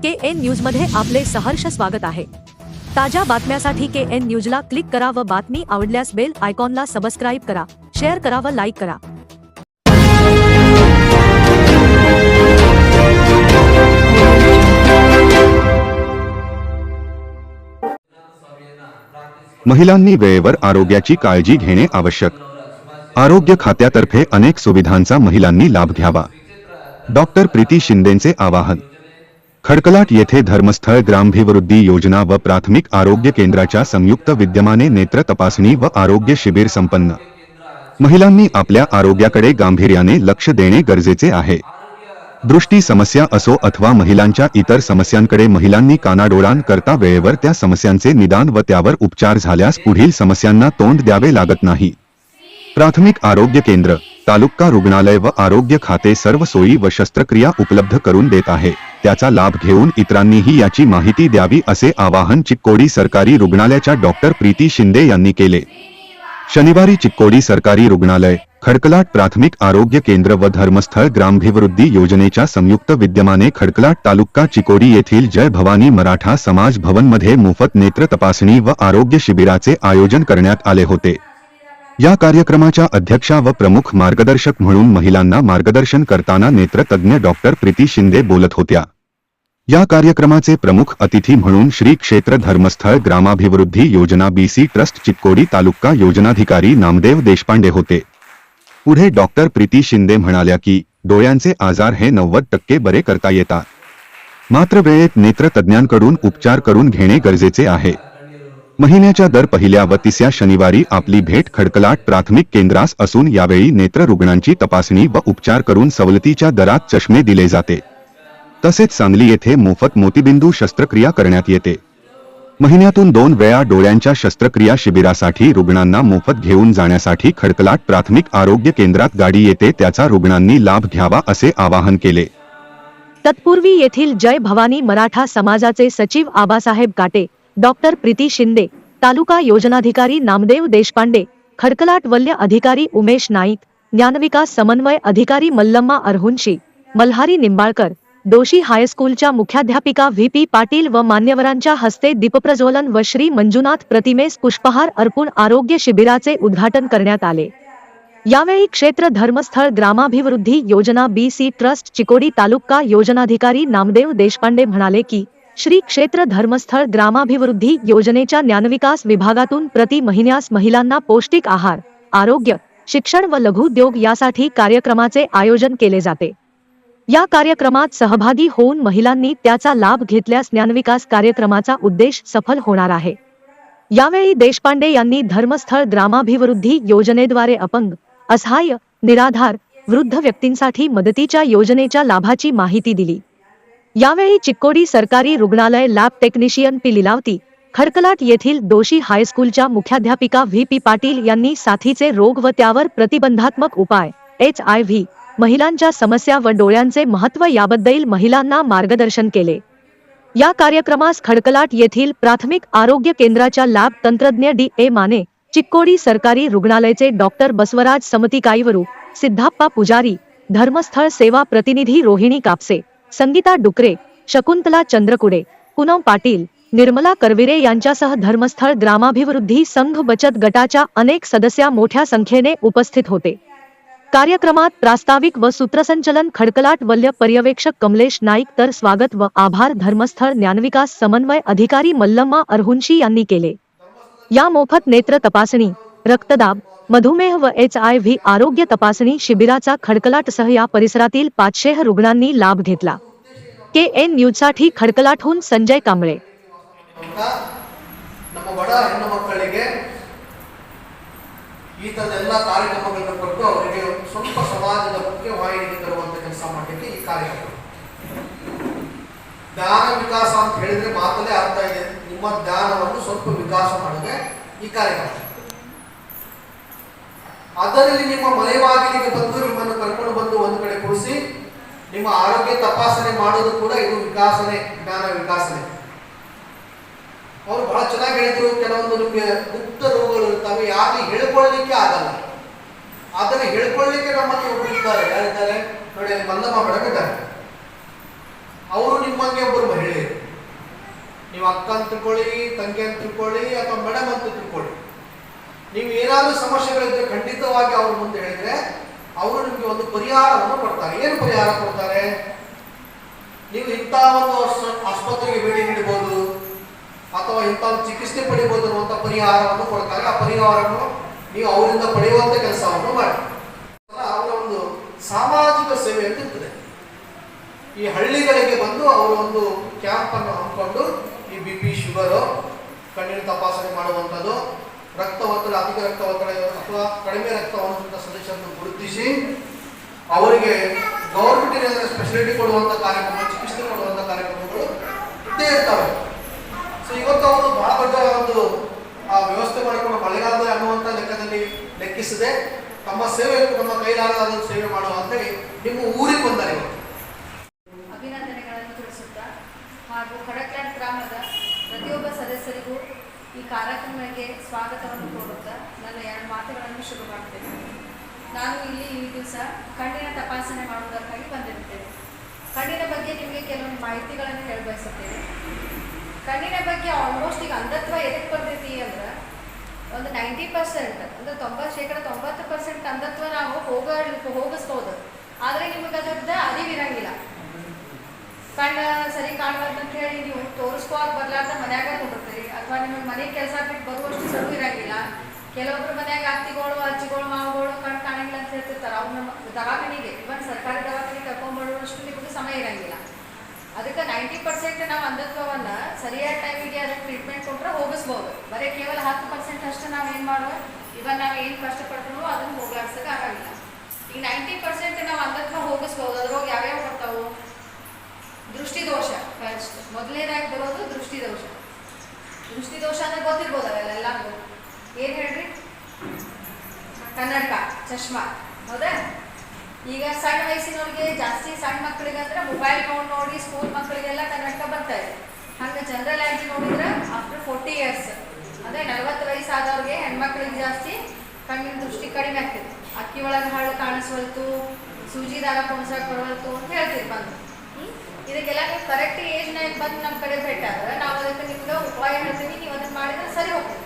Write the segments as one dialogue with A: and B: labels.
A: KN news मध्ये आपले सहर्ष स्वागत आहे। ताज्या बातम्यासाठी KN न्यूजला क्लिक करा व बातमी आवडल्यास बेल आयकॉनला सबस्क्राइब करा, शेअर करा व लाईक करा।
B: महिलांनी वेळेवर आरोग्याची काळजी घेणे आवश्यक। आरोग्य खात्यातर्फे अनेक सुविधांचा महिलांनी लाभ घ्यावा। डॉक्टर प्रीती शिंदेंचे आवाहन। खडकलाट येथे धर्मस्थळ ग्रामाभिवृद्धी योजना व प्राथमिक आरोग्य केंद्राच्या संयुक्त विद्यमाने नेत्र तपासणी व आरोग्य शिबिर संपन्न। महिलांनी आपल्या आरोग्याकडे गांभीर्याने लक्ष देणे गरजेचे आहे। दृष्टी समस्या असो अथवा महिलांच्या इतर समस्यांकडे महिलांनी कानाडोळा न करता वेळेवर त्या समस्यांचे निदान व त्यावर उपचार झाल्यास पुढील समस्यांना तोंड द्यावे लागत नाही। प्राथमिक आरोग्य केंद्र, तालुका रुग्णालय व आरोग्य खाते सर्व सोयी व शस्त्रक्रिया उपलब्ध करून देत आहे, त्याचा लाभ घेऊन इतरांनीही याची माहिती द्यावी असे आवाहन चिक्कोडी सरकारी रुग्णालयाच्या डॉक्टर प्रीती शिंदे यांनी केले। शनिवारी चिक्कोडी सरकारी रुग्णालय, खडकलाट प्राथमिक आरोग्य केंद्र व धर्मस्थळ ग्रामाभिवृद्धी योजनेच्या संयुक्त विद्यमाने खडकलाट तालुका चिकोडी येथील जय भवानी मराठा समाज भवनमध्ये मोफत नेत्र तपासणी व आरोग्य शिबिराचे आयोजन करण्यात आले होते। या कार्यक्रमाच्या अध्यक्षा व प्रमुख मार्गदर्शक म्हणून महिलांना मार्गदर्शन करताना नेत्रतज्ञ डॉक्टर प्रीती शिंदे बोलत होत्या। या कार्यक्रमाचे प्रमुख अतिथी म्हणून श्री क्षेत्र धर्मस्थळ ग्रामाभिवृद्धी योजना BC ट्रस्ट चिक्कोडी तालुका योजनाधिकारी नामदेव देशपांडे होते। पुढे डॉक्टर प्रीती शिंदे म्हणाल्या की डोळ्यांचे आजार हे 90% बरे करता येतात, मात्र वेळेत नेत्रतज्ञांकडून उपचार करून घेणे गरजेचे आहे। महिन्याच्या दर पहिल्या व तिसऱ्या शनिवारी आपली भेट खडकलाट प्राथमिक केंद्रास असून यावेळी नेत्र रुग्णांची तपासणी व उपचार करून सवलतीच्या दरात चष्मे दिले जाते। तसेच सांगली येथे मोफत मोतीबिंदू शस्त्रक्रिया करण्यात येते। महिन्यातून 2 वेळा डोळ्यांच्या शस्त्रक्रिया शिबिरासाठी रुग्णांना मोफत घेऊन जाण्यासाठी खडकलाट प्राथमिक आरोग्य केंद्रात गाडी येते, त्याचा रुग्णांनी लाभ घ्यावा असे आवाहन केले।
A: तत्पूर्वी येथील जय भवानी मराठा समाजाचे सचिव आबासाहेब काटे, डॉक्टर प्रीती शिंदे, तालुका योजनाधिकारी नामदेव देशपांडे, खडकलाट वल्य अधिकारी उमेश नाईक, ज्ञानविकास समन्वय अधिकारी मल्लम्मा अरहुंशी, मल्हारी निंबाळकर, दोशी हायस्कूलच्या मुख्याध्यापिका VP पाटील व मान्यवरांच्या हस्ते दीपप्रज्वलन व श्री मंजुनाथ प्रतिमेस पुष्पहार अर्पून आरोग्य शिबिराचे उद्घाटन करण्यात आले। यावेळी क्षेत्र धर्मस्थळ ग्रामाभिवृद्धी योजना BC ट्रस्ट चिकोडी तालुका योजनाधिकारी नामदेव देशपांडे म्हणाले की श्री क्षेत्र धर्मस्थळ ग्रामाभिवृद्धी योजनेच्या ज्ञानविकास विभागातून प्रति महिन्यास महिलांना पौष्टिक आहार, आरोग्य, शिक्षण व लघुउद्योग यासाठी कार्यक्रमाचे आयोजन केले जाते। या कार्यक्रमात सहभागी होऊन महिलांनी त्याचा लाभ घेतल्यास ज्ञानविकास कार्यक्रमाचा उद्देश सफल होणार आहे। यावेळी देशपांडे यांनी धर्मस्थळ ग्रामाभिवृद्धी योजनेद्वारे अपंग, असहाय्य, निराधार, वृद्ध व्यक्तींसाठी मदतीच्या योजनेच्या लाभाची माहिती दिली। यावेळी चिक्कोडी सरकारी रुग्णालय lab technician P Leelavati, Khadaklat येथील दोशी हायस्कूलच्या मुख्याध्यापिका VP पाटील यांनी साथीचे रोग व त्यावर प्रतिबंधात्मक उपाय HIV, महिलांच्या समस्या व डोळ्यांचे महत्त्व याबद्दल महिलांना मार्गदर्शन केले। या कार्यक्रमास खडकलाट येथील प्राथमिक आरोग्य केंद्राच्या लॅब तंत्रज्ञ DA माने, चिक्कोडी सरकारी रुग्णालयाचे डॉक्टर बसवराज समतिकाईवरू, सिद्धाप्पा पुजारी, धर्मस्थळ सेवा प्रतिनिधी रोहिणी कापसे, संगीता डुकरे, शकुंतला चंद्रकुडे, पूनम पाटील, निर्मला करविरे यांच्यासह धर्मस्थळ ग्रामाभिवृद्धी संघ बचत गटाच्या अनेक सदस्य मोठ्या संख्येने उपस्थित होते। कार्यक्रमात प्रास्ताविक व सूत्रसंचलन खडकलाट वल्य पर्यवेक्षक कमलेश नाईक तर स्वागत व आभार धर्मस्थळ ज्ञानविकास समन्वय अधिकारी मल्लम्मा अरहुंशी यांनी केले। या मोफत नेत्र तपासणी, रक्तदाब, मधुमेह व HIV आरोग्य तपासणी शिबिराचा खडकलाटसह या परिसरातील 500 रुग्णांनी लाभ घेतला। KN न्यूजसाठी खडकलाटहून संजय कांबळे।
C: ಈ ತರದೆಲ್ಲ ಕಾರ್ಯಕ್ರಮಗಳನ್ನು ಕೊಟ್ಟು ಅವರಿಗೆ ಸ್ವಲ್ಪ ಸಮಾಜದ ಮುಖ್ಯವಾಹಿನಿಗೆ ತರುವಂತ ಕೆಲಸ ಮಾಡಲಿಕ್ಕೆ ಈ ಕಾರ್ಯಕ್ರಮ ಜ್ಞಾನ ವಿಕಾಸ ಅಂತ ಹೇಳಿದ್ರೆ ಮಾತಲ್ಲೇ ಅರ್ಥ ಇದೆ, ನಿಮ್ಮ ಜ್ಞಾನವನ್ನು ಸ್ವಲ್ಪ ವಿಕಾಸ ಮಾಡೋದೇ ಈ ಕಾರ್ಯಕ್ರಮ। ಅದರಲ್ಲಿ ನಿಮ್ಮ ಮನೆ ಬಾಗಿಲಿಗೆ ಬಂದು ನಿಮ್ಮನ್ನು ಕರ್ಕೊಂಡು ಬಂದು ಒಂದು ಕಡೆ ಕೂರಿಸಿ ನಿಮ್ಮ ಆರೋಗ್ಯ ತಪಾಸಣೆ ಮಾಡೋದು ಕೂಡ ಇದು ವಿಕಾಸನೆ, ಜ್ಞಾನ ವಿಕಾಸನೆ। ಅವರು ಬಹಳ ಚೆನ್ನಾಗಿ ಹೇಳಿದ್ರು, ಕೆಲವೊಂದು ನಿಮಗೆ ಗುಪ್ತ ರೋಗಗಳು ಇರ್ತವೆ, ಯಾರು ಹೇಳ್ಕೊಳ್ಳಲಿಕ್ಕೆ ಆಗಲ್ಲ, ಅದನ್ನು ಹೇಳ್ಕೊಳ್ಳಿಕ್ಕೆ ನಮ್ಮಲ್ಲಿ ಒಬ್ಬರು ಇದ್ದಾರೆ, ಯಾರಿದ್ದಾರೆ ನೋಡಿ, ಮಲ್ಲಮ್ಮ ಮೇಡಮ್ ಇದ್ದಾರೆ, ಅವರು ನಿಮ್ಮಂಗೆ ಒಬ್ಬರು ಮಹಿಳೆ ನೀವು ಅಕ್ಕ ಅಂತ ತಿಳ್ಕೊಳ್ಳಿ, ತಂಗಿ ಅಂತ ತಿಳ್ಕೊಳ್ಳಿ, ಅಥವಾ ಮೇಡಮ್ ಅಂತ ತಿಳ್ಕೊಳ್ಳಿ. ನೀವು ಏನಾದರೂ ಸಮಸ್ಯೆಗಳಿದ್ರೆ ಖಂಡಿತವಾಗಿ ಅವ್ರ ಮುಂದೆ ಹೇಳಿದ್ರೆ ಅವರು ನಿಮಗೆ ಒಂದು ಪರಿಹಾರವನ್ನು ಕೊಡ್ತಾರೆ. ಏನು ಪರಿಹಾರ ಕೊಡ್ತಾರೆ? ನೀವು ಇಂಥ ಒಂದು ಆಸ್ಪತ್ರೆಗೆ ಭೇಟಿ ನೀಡಬಹುದು ಅಥವಾ ಇಂಥ ಒಂದು ಚಿಕಿತ್ಸೆ ಪಡಿಬಹುದು ಅನ್ನುವಂಥ ಪರಿಹಾರವನ್ನು ಕೊಡ್ತಾರೆ. ಆ ಪರಿಹಾರವನ್ನು ನೀವು ಅವರಿಂದ ಪಡೆಯುವಂಥ ಕೆಲಸವನ್ನು ಮಾಡಿ. ಅವರ ಒಂದು ಸಾಮಾಜಿಕ ಸೇವೆ ಅಂತ ಇರ್ತದೆ. ಈ ಹಳ್ಳಿಗಳಿಗೆ ಬಂದು ಅವರು ಒಂದು ಕ್ಯಾಂಪ್ ಅನ್ನು ಹಮ್ಮಿಕೊಂಡು ಈ BP, ಶುಗರು, ಕಣ್ಣಿನ ತಪಾಸಣೆ ಮಾಡುವಂಥದ್ದು, ರಕ್ತ ಒತ್ತಡ, ಅಧಿಕ ರಕ್ತ ಒತ್ತಡ ಅಥವಾ ಕಡಿಮೆ ರಕ್ತ ಹೊಂದಿದ ಸದಸ್ಯರನ್ನು ಗುರುತಿಸಿ ಅವರಿಗೆ ಗೌರ್ಮೆಂಟಿನ ಸ್ಪೆಷಾಲಿಟಿ ಕೊಡುವಂಥ ಕಾರ್ಯಕ್ರಮ, ಚಿಕಿತ್ಸೆ ಕೊಡುವಂಥ ಕಾರ್ಯಕ್ರಮಗಳು ಇದ್ದೇ ಇರ್ತವೆ. ಸೊ ಇವತ್ತು ಅವರು ಬಹಳ ದೊಡ್ಡ ಒಂದು ವ್ಯವಸ್ಥೆ ಮಾಡಿಕೊಂಡು ಮಳೆಗಾಲದ ಅನ್ನುವಂಥ ಲೆಕ್ಕದಲ್ಲಿ ಲೆಕ್ಕಿಸದೆ ತಮ್ಮ ಸೇವೆ, ನಮ್ಮ ಕೈಲಾದ ಸೇವೆ ಮಾಡುವ ಅಂತೇಳಿ ನಿಮ್ಮ ಊರಿಗೆ ಬಂದರೆ
D: ಅಭಿನಂದನೆಗಳನ್ನು ತಿಳಿಸುತ್ತಾ ಹಾಗೂ ಖಡಕ್ಲಾಡ್ ಗ್ರಾಮದ ಪ್ರತಿಯೊಬ್ಬ ಸದಸ್ಯರಿಗೂ ಈ ಕಾರ್ಯಕ್ರಮಕ್ಕೆ ಸ್ವಾಗತವನ್ನು ಕೋರುತ್ತಾ ನನ್ನ 2 ಮಾತುಗಳನ್ನು ಶುರು ಮಾಡ್ತೇನೆ. ನಾನು ಇಲ್ಲಿ ಈ ದಿವಸ ಕಣ್ಣಿನ ತಪಾಸಣೆ ಮಾಡುವುದಕ್ಕಾಗಿ ಬಂದಿರುತ್ತೇನೆ. ಕಣ್ಣಿನ ಬಗ್ಗೆ ನಿಮಗೆ ಕೆಲವೊಂದು ಮಾಹಿತಿಗಳನ್ನು ಹೇಳಬಯಸುತ್ತೇನೆ. ಕಣ್ಣಿನ ಬಗ್ಗೆ ಆಲ್ಮೋಸ್ಟ್ ಈಗ ಅಂಧತ್ವ ಎದಕ್ಕೆ ಬರ್ತೈತಿ ಅಂದ್ರೆ ಒಂದು 90% ಅಂದರೆ 90% ಅಂಧತ್ವ ನಾವು ಹೋಗಿಸ್ಬೋದು. ಆದರೆ ನಿಮಗೆ ಅದರದ್ದು ಅರಿವಿರಂಗಿಲ್ಲ. ಕಣ್ಣು ಸರಿ ಕಾಣಬಾರ್ದು ಅಂತ ಹೇಳಿ ನೀವು ತೋರಿಸ್ಕೋಕೆ ಬರಲಾರ್ದ ಮನ್ಯಾಗ ಕೊಟ್ಟಿರ್ತೀರಿ, ಅಥವಾ ನಿಮಗೆ ಮನೆಗೆ ಕೆಲಸ ಬಿಟ್ಟು ಬರುವಷ್ಟು ಸರು ಇರಂಗಿಲ್ಲ. ಕೆಲವೊಬ್ರು ಮನ್ಯಾಗ ಅತ್ತಿಗಳು, ಅಜ್ಜಿಗಳು, ಮಾವುಗಳು ಕಣ್ಣು ಕಾಣಂಗಿಲ್ಲ ಅಂತ ಹೇಳ್ತಿರ್ತಾರೆ. ಅವ್ರು ನಮ್ಮ ದವಾಖಾನೆಗೆ, ಇವನ್ ಸರ್ಕಾರಿ ದವಾಖಾನೆಗೆ ಕರ್ಕೊಂಡ್ಬರುವಷ್ಟು ನಿಮಗೆ ಸಮಯ ಇರಂಗಿಲ್ಲ. ಅದಕ್ಕೆ 90% ನಾವು ಅಂಧತ್ವವನ್ನು ಸರಿಯಾದ ಟೈಮಿಗೆ ಅದಕ್ಕೆ ಟ್ರೀಟ್ಮೆಂಟ್ ಕೊಟ್ಟರೆ ಹೋಗಿಸ್ಬೋದು. ಬರೀ ಕೇವಲ 10% ಅಷ್ಟು ನಾವು ಏನು ಮಾಡುವ, ಇವನ್ ನಾವು ಏನು ಕಷ್ಟಪಟ್ಟರು ಅದನ್ನು ಹೋಗ್ಲಾಡ್ಸೋಕೆ ಆಗೋಂಗಿಲ್ಲ. ಈಗ 90% ನಾವು ಅಂಧತ್ವ ಹೋಗಿಸ್ಬೋದು. ಅದ್ರೊಳಗೆ ಯಾವ್ಯಾವ ಬರ್ತಾವು? ದೃಷ್ಟಿದೋಷ ಫಸ್ಟ್ ಮೊದಲನೇದಾಗಿ ಬರೋದು ದೃಷ್ಟಿದೋಷ. ದೃಷ್ಟಿದೋಷ ಅಂದರೆ ಗೊತ್ತಿರ್ಬೋದು ಅವೆಲ್ಲರಿಗೂ. ಏನು ಹೇಳ್ರಿ? ಕನ್ನಡಕ, ಚಶ್ಮಾ, ಹೌದಾ? ಈಗ ಸಣ್ಣ ವಯಸ್ಸಿನವ್ರಿಗೆ ಜಾಸ್ತಿ, ಸಣ್ಣ ಮಕ್ಕಳಿಗೆ ಅಂದ್ರೆ ಮೊಬೈಲ್ ನೋಡಿ ಸ್ಕೂಲ್ ಮಕ್ಕಳಿಗೆಲ್ಲ ಕನ್ನಡಕ ಬರ್ತಾ ಇದೆ. ಹಂಗೆ ಜನರಲ್ ಆಗಿ ನೋಡಿದ್ರೆ ಆಫ್ಟರ್ 40 years ಅಂದರೆ 40 ವಯಸ್ಸಾದವ್ರಿಗೆ ಹೆಣ್ಮಕ್ಳಿಗೆ ಜಾಸ್ತಿ ಕಣ್ಣಿನ ದೃಷ್ಟಿ ಕಡಿಮೆ ಆಗ್ತದೆ. ಅಕ್ಕಿ ಒಳಗೆ ಹಾಳು ಕಾಣಿಸ್ವಲ್ತು, ಸೂಜಿ ದಾರ ಕುಣಿಸಕ್ಕೆ ಬರವಲ್ತು ಅಂತ ಹೇಳ್ತೀವಿ ಬಂದು. ಇದಕ್ಕೆಲ್ಲ ನೀವು ಕರೆಕ್ಟ್ ಏಜ್ನಾಗ ಬಂದು ನಮ್ಮ ಕಡೆ ಭೇಟಿ ಆದ್ರೆ ನಾವು ಅದಕ್ಕೆ ನಿಮ್ಗೆ ಉಪಾಯ ಹೇಳ್ತೀವಿ. ನೀವು ಅದನ್ನು ಮಾಡಿದ್ರೆ ಸರಿ ಹೋಗ್ತೀವಿ.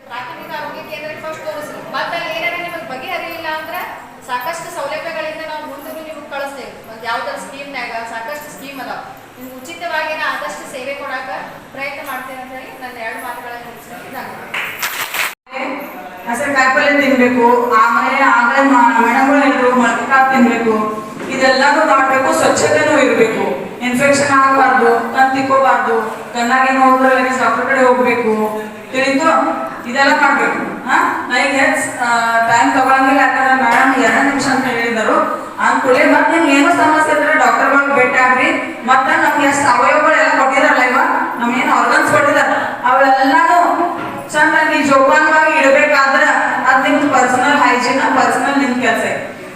D: ಪ್ರಾಥಮಿಕ ಆರೋಗ್ಯ ಕೇಂದ್ರಕ್ಕೆ ಫಸ್ಟ್ ತೋರಿಸ್ರಿ. ಮತ್ತೆ ಅಲ್ಲಿ ಏನಾದ್ರೆ ನಿಮಗೆ ಬಗೆಹರಿಯಿಲ್ಲ ಅಂದ್ರೆ ಸಾಕಷ್ಟು ಸೌಲಭ್ಯಗಳಿಂದ ನಾವು ಮುಂದೆ ನಿಮ್ಗೆ ಕಳಿಸ್ತೇವೆ. ಒಂದು ಯಾವ್ದಾರು ಸ್ಕೀಮ್ನಾಗ ಸಾಕಷ್ಟು ಸ್ಕೀಮ್ ಅದಾವ. ನಿಮ್ಗೆ ಉಚಿತವಾಗಿ ನಾ ಆದಷ್ಟು ಸೇವೆ ಕೊಡೋಕೆ ಪ್ರಯತ್ನ ಮಾಡ್ತೇನೆ ಅಂತ ಹೇಳಿ ನನ್ನ 2 ಮಾತುಗಳನ್ನು ಮುಗಿಸ್ತೀನಿ. ಧನ್ಯವಾದ.
E: ಹಸಿರು ಕಾಯಿಪಲ್ಲೆ ತಿನ್ಬೇಕು, ಆಮೇಲೆ ಆಗಲೇ ಮೇಡಮ್ಗಳು ಹೇಳಿದ್ರು ಮೊಳಕೆ ತಿನ್ಬೇಕು. ಇದೆಲ್ಲನೂ ಮಾಡಬೇಕು. ಸ್ವಚ್ಛತೆನೂ ಇರಬೇಕು. ಇನ್ಫೆಕ್ಷನ್ ಆಗಬಾರ್ದು, ಕಣ್ ತಿಕ್ಕೋಬಾರ್ದು, ಕಣ್ಣಾಗೇನು ಹೋದ್ರಲ್ಲಿ ಡಾಕ್ಟರ್ ಕಡೆ ಹೋಗ್ಬೇಕು. ತಿಳಿತು? ಇದೆಲ್ಲ ಮಾಡ್ಬೇಕು. ನನಗೆ ಟೈಮ್ ತಗೊಳಂಗಿಲ್ಲ, ಯಾಕಂದ್ರೆ ಮೇಡಮ್ 2 ನಿಮಿಷ ಅಂತ ಹೇಳಿದರು. ಅಂದ್ಕೂಲೆ ಮತ್ತೆ ನಿಮ್ಗೆ ಏನೋ ಸಮಸ್ಯೆ ಇದ್ರೆ ಡಾಕ್ಟರ್ಗಳಿಗೆ ಭೇಟಿ ಆಗ್ರಿ. ಮತ್ತೆ ನಮ್ಗೆ ಎಷ್ಟು ಅವಯವಗಳೆಲ್ಲ ಕೊಟ್ಟಿದಾರಲ್ಲ, ಇವಾಗ ನಮ್ಗೇನು ಆರ್ಗನ್ಸ್ ಕೊಟ್ಟಿದ್ದಾರೆ ಅವೆಲ್ಲಾನು ಚೆನ್ನಾಗಿ ಜೋಪಾನವಾಗಿ ಇಡಬೇಕಾದ್ರೆ ಅದು ನಿಮ್ದು ಪರ್ಸನಲ್ ಹೈಜೀನ್, ಪರ್ಸನಲ್ ನಿಮ್ ಕೆಲಸ.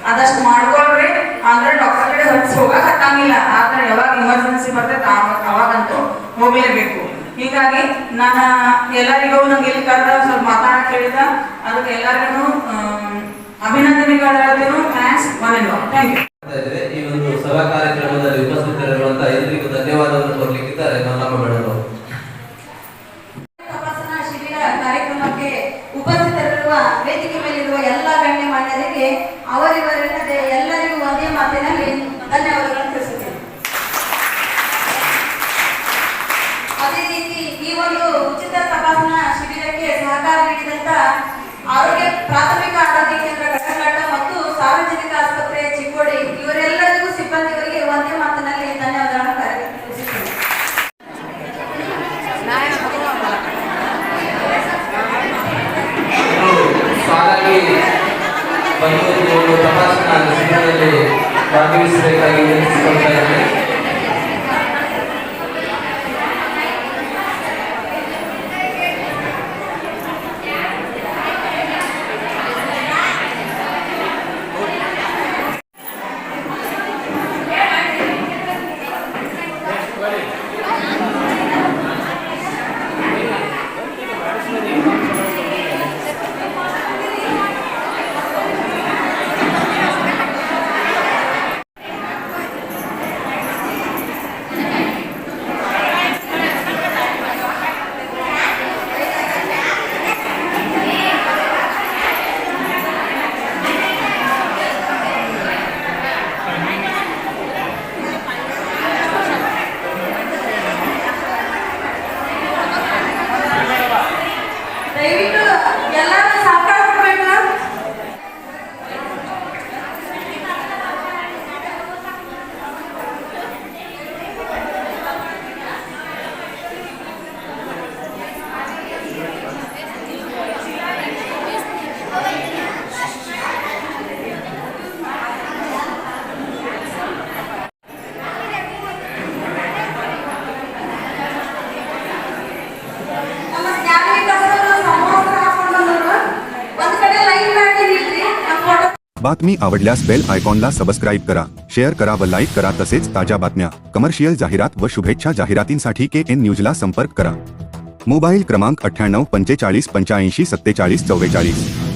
E: ಅದಷ್ಟು ಮಾಡ್ಕೊಳ್ರಿ. ಅಂದ್ರೆ ಡಾಕ್ಟರ್ ಕಡೆ ಹೋಗಕ್ ಹತ್ತಂಗಿಲ್ಲ. ಆದ್ರೆ ಯಾವಾಗ ಎಮರ್ಜೆನ್ಸಿ ಬರ್ತೈತೆ ಅವಾಗಂತೂ ಹೋಗ್ಲೇಬೇಕು. ಹೀಗಾಗಿ ನಾನು ಎಲ್ಲರಿಗೂ ನಂಗೆ ಇಲ್ಲಿ ಕರೆದ ಸ್ವಲ್ಪ ಮಾತಾಡಕ್ಕೆ ಹೇಳಿದ ಅದಕ್ಕೆ ಎಲ್ಲರಿಗೂ ಅಭಿನಂದನೆಗಳು ಹೇಳ್ತೀನಿ. Thanks, one and all. Thank you.
F: ಈ ಒಂದು ಸಭಾ ಕಾರ್ಯಕ್ರಮದಲ್ಲಿ ಉಪಸ್ಥಿತರಿರುವಂತಹ ಎಲ್ಲರಿಗೂ ಧನ್ಯವಾದವನ್ನು ಕೊಡ್ಲಿಕ್ಕಿದ್ದಾರೆ ಮಲ್ಲಮ್ಮ ಮೇಡಮ್ ಅವರು.
D: ತಪಾಸಣಾ ಶಿಬಿರ ಕಾರ್ಯಕ್ರಮಕ್ಕೆ ಉಪಸ್ಥಿತರಿರುವ ವೇದಿಕೆ ಮೇಲಿರುವ ಎಲ್ಲ ಗಣ್ಯಮಾನ್ಯರಿಗೆ ಅವರಿವರೆಲ್ಲದೆ ಎಲ್ಲರಿಗೂ ಒಂದೇ ಮಾತಿನಲ್ಲಿ ಧನ್ಯವಾದಗಳನ್ನು ತಿಳಿಸುತ್ತೇನೆ. ಅದೇ ರೀತಿ ಈ ಒಂದು ಉಚಿತ ತಪಾಸಣಾ ಶಿಬಿರಕ್ಕೆ ಸಹಕಾರ ನೀಡಿದಂತ ಪ್ರಾಥಮಿಕ ಆರೋಗ್ಯ ಕೇಂದ್ರ ಕಡಕ್ಲಾಟ ಮತ್ತು ಸಾರ್ವಜನಿಕ ಆಸ್ಪತ್ರೆ ಚಿಕ್ಕೋಡಿ ಇವರೆಲ್ಲರಿಗೂ ಸಿಬ್ಬಂದಿಯವರಿಗೆ ಒಂದೇ ಮಾತಿನಲ್ಲಿ ಧನ್ಯವಾದಗಳನ್ನು ತಿಳಿಸುತ್ತೇನೆ.
F: ಸಾಲಾಗಿ ಬಂದು ತಪಾಸಣಾ ಶಿಬಿರದಲ್ಲಿ ಭಾಗವಹಿಸಬೇಕಾಗಿ ವಿನಂತಿಸಿಕೊಳ್ತಾ ಇದ್ದೇನೆ.
B: बातमी आवडल्यास बेल आयकॉनला सबस्क्राईब करा, शेअर करा व लाईक करा. तसेच ताज्या बातम्या, कमर्शियल जाहिरात व शुभेच्छा जाहिरातींसाठी KN न्यूजला संपर्क करा. मोबाईल क्रमांक 98 45 85 47 44.